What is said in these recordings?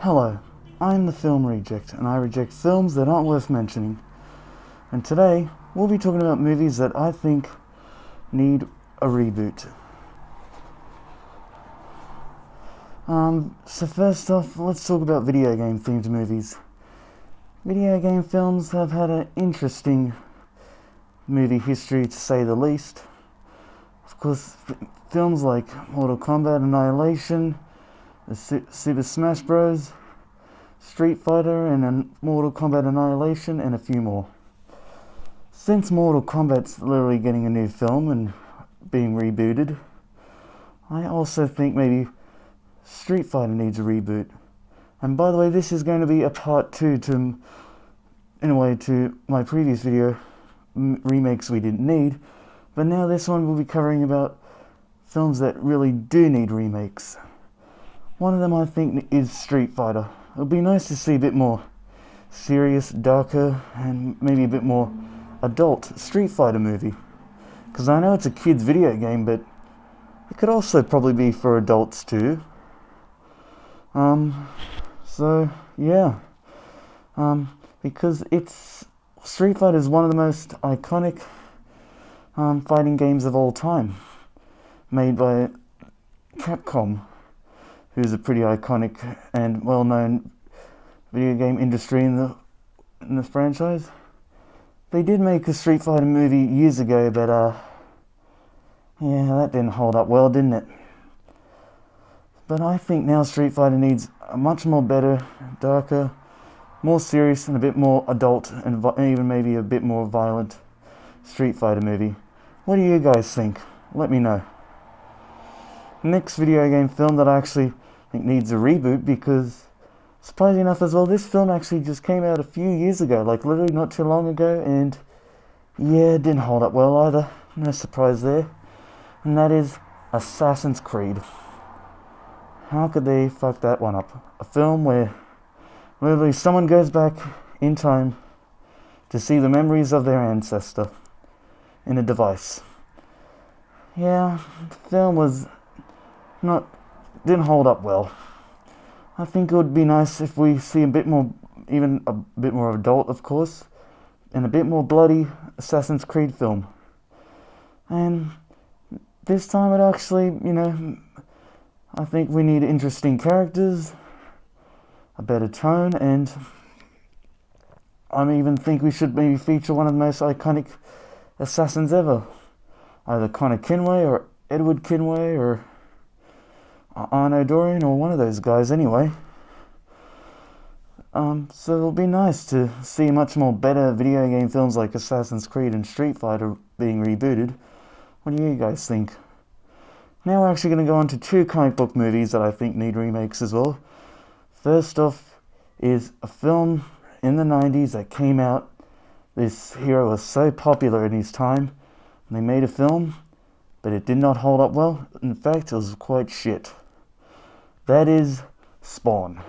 Hello, I'm the Film Reject, and I reject films that aren't worth mentioning. And today, we'll be talking about movies that I think need a reboot. So first off, let's talk about video game themed movies. Video game films have had an interesting movie history, to say the least. Of course, films like Mortal Kombat Annihilation, Super Smash Bros, Street Fighter, and Mortal Kombat Annihilation, and a few more. Since Mortal Kombat's literally getting a new film and being rebooted, I also think maybe Street Fighter needs a reboot. And by the way, this is going to be a part 2 to my previous video, remakes we didn't need, but now this one will be covering about films that really do need remakes. One of them I think is Street Fighter. It would be nice to see a bit more serious, darker, and maybe a bit more adult Street Fighter movie. Because I know it's a kid's video game, but it could also probably be for adults too. Because Street Fighter is one of the most iconic fighting games of all time, made by Capcom, who's a pretty iconic and well-known video game industry in the franchise. They did make a Street Fighter movie years ago, but that didn't hold up well, didn't it? But I think now Street Fighter needs a much more better, darker, more serious, and a bit more adult, and even maybe a bit more violent Street Fighter movie. What do you guys think? Let me know. Next video game film that I actually think needs a reboot, because surprisingly enough as well, this film actually just came out a few years ago, like literally not too long ago, and it didn't hold up well either. No surprise there. And that is Assassin's Creed. How could they fuck that one up? A film where literally someone goes back in time to see the memories of their ancestor in a device. The film didn't hold up well. I think it would be nice if we see a bit more adult, of course, and a bit more bloody Assassin's Creed film. And this time it actually, I think we need interesting characters, a better tone, and I even think we should maybe feature one of the most iconic assassins ever. Either Connor Kinway or Edward Kinway or Arno Dorian, or one of those guys anyway. So it'll be nice to see much more better video game films like Assassin's Creed and Street Fighter being rebooted. What do you guys think? Now we're actually going to go on to 2 comic book movies that I think need remakes as well. First off is a film in the 90s that came out. This hero was so popular in his time, and they made a film, but it did not hold up well. In fact, it was quite shit. That is Spawn.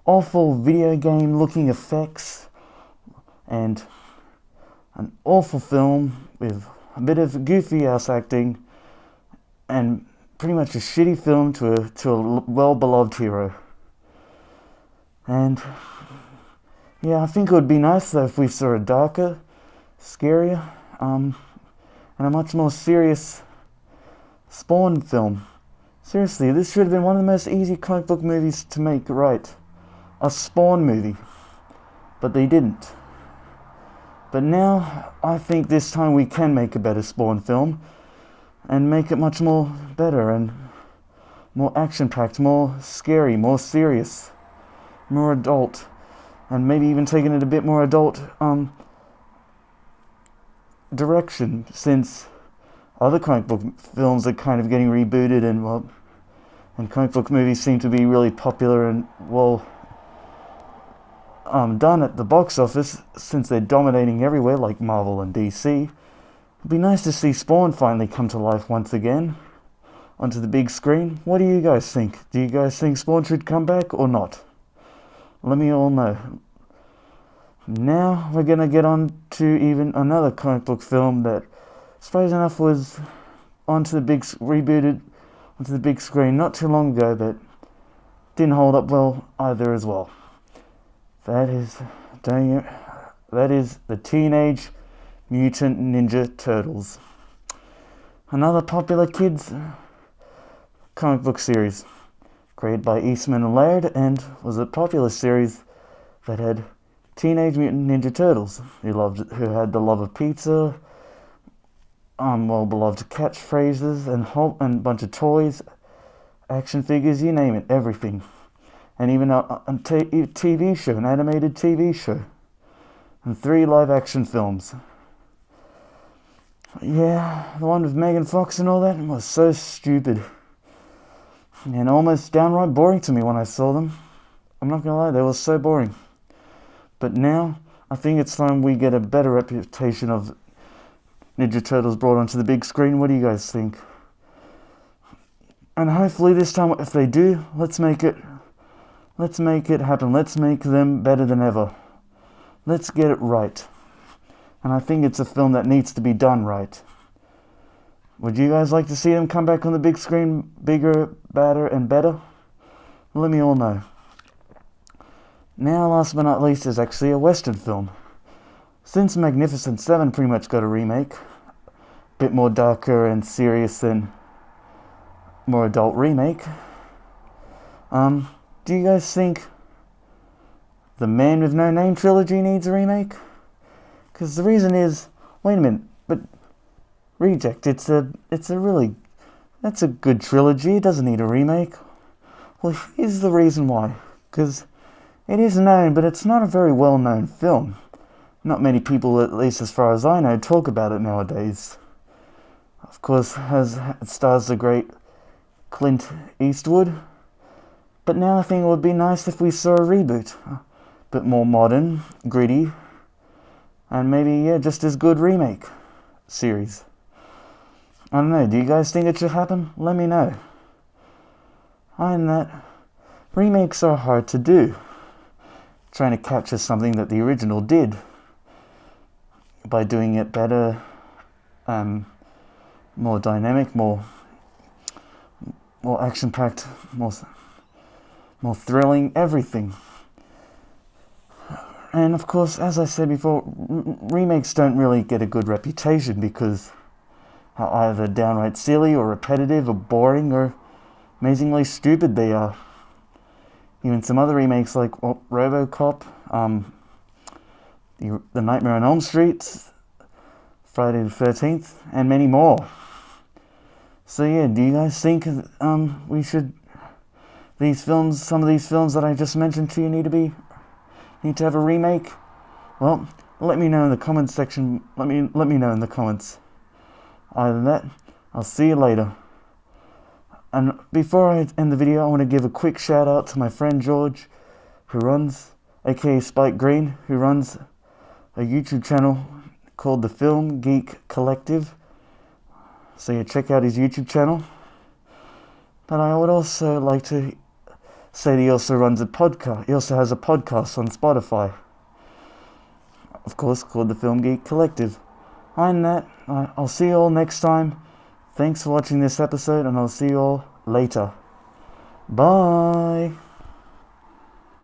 Awful video game looking effects, and an awful film with a bit of goofy ass acting, and pretty much a shitty film to a well-beloved hero. And I think it would be nice though if we saw a darker, scarier, and a much more serious Spawn film. Seriously, this should have been one of the most easy comic book movies to make right. A Spawn movie. But they didn't. But now, I think this time we can make a better Spawn film, and make it much more better, and more action-packed, more scary, more serious, more adult, and maybe even taking it a bit more adult direction, since other comic book films are kind of getting rebooted, and comic book movies seem to be really popular and done at the box office, since they're dominating everywhere like Marvel and DC. It'd be nice to see Spawn finally come to life once again onto the big screen. What do you guys think? Do you guys think Spawn should come back or not? Let me all know. Now we're gonna get on to even another comic book film that, surprisingly enough, was rebooted onto the big screen not too long ago, but didn't hold up well either as well. That is the Teenage Mutant Ninja Turtles. Another popular kids comic book series created by Eastman and Laird, and was a popular series that had Teenage Mutant Ninja Turtles who had the love of pizza, well-beloved catchphrases, and a bunch of toys, action figures, you name it, everything. And even a TV show, an animated TV show, and 3 live-action films. Yeah, the one with Megan Fox and all that was so stupid. And almost downright boring to me when I saw them. I'm not gonna lie, they were so boring. But now, I think it's time we get a better reputation of Ninja Turtles brought onto the big screen. What do you guys think? And hopefully this time, if they do, let's make it happen. Let's make them better than ever. Let's get it right. And I think it's a film that needs to be done right. Would you guys like to see them come back on the big screen, bigger, badder, and better? Let me all know. Now, last but not least, is actually a Western film. Since Magnificent Seven pretty much got a remake, a bit more darker and serious than more adult remake, do you guys think The Man with No Name trilogy needs a remake? Because the reason is, wait a minute, but Reject, that's a good trilogy, it doesn't need a remake. Well, here's the reason why. Because it is known, but it's not a very well-known film. Not many people, at least as far as I know, talk about it nowadays. Of course, it stars the great Clint Eastwood. But now I think it would be nice if we saw a reboot. A bit more modern, gritty, and maybe, just as good remake series. I don't know, do you guys think it should happen? Let me know. Other than that, remakes are hard to do. Trying to capture something that the original did by doing it better, more dynamic, more action-packed, more thrilling, everything. And of course, as I said before, remakes don't really get a good reputation because either downright silly or repetitive or boring or amazingly stupid they are. Even some other remakes like RoboCop, The Nightmare on Elm Street, Friday the 13th, and many more. So yeah, do you guys think we should some of these films that I just mentioned to you need to have a remake? Well, let me know in the comments section. Let me know in the comments. Other than that, I'll see you later. And before I end the video, I want to give a quick shout out to my friend George, aka Spike Green, who runs a YouTube channel called the Film Geek Collective. So yeah, check out his YouTube channel. But I would also like to say that he also runs a podcast. He also has a podcast on Spotify, of course, called the Film Geek Collective. Other than that, I'll see you all next time. Thanks for watching this episode, and I'll see you all later. Bye!